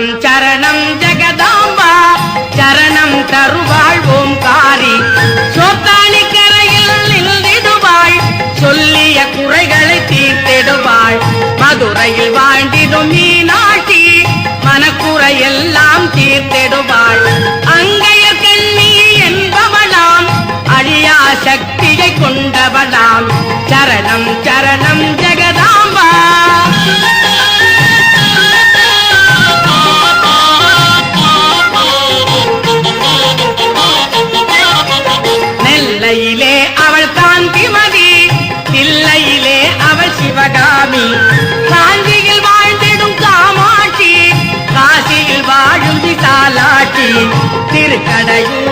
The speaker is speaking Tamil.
சரணம் சரணம் ஜெகதாம்பா சரணம் தருவாள் ஓம்காரி சோத்தானி கரையில் நின்றிடுவாள் சொல்லிய குறைகளை தீர்த்திடுவாள் மதுரையில் வாழ்ந்திடும் மீனாட்சி மனக்குறையெல்லாம் தீர்த்திடுவாள் அங்கைய கண்ணி என்பவளாம் அழியா சக்தியை கொண்டவளாம் சரணம் சரணம் ஜெகதாம்பா நெல்லையிலே அவள் காந்திமதி தில்லையிலே அவள் சிவகாமி காஞ்சியில் வாழ்ந்திடும் காமாட்சி காசியில் வாழும் விசாலாட்சி திருக்கடையூர்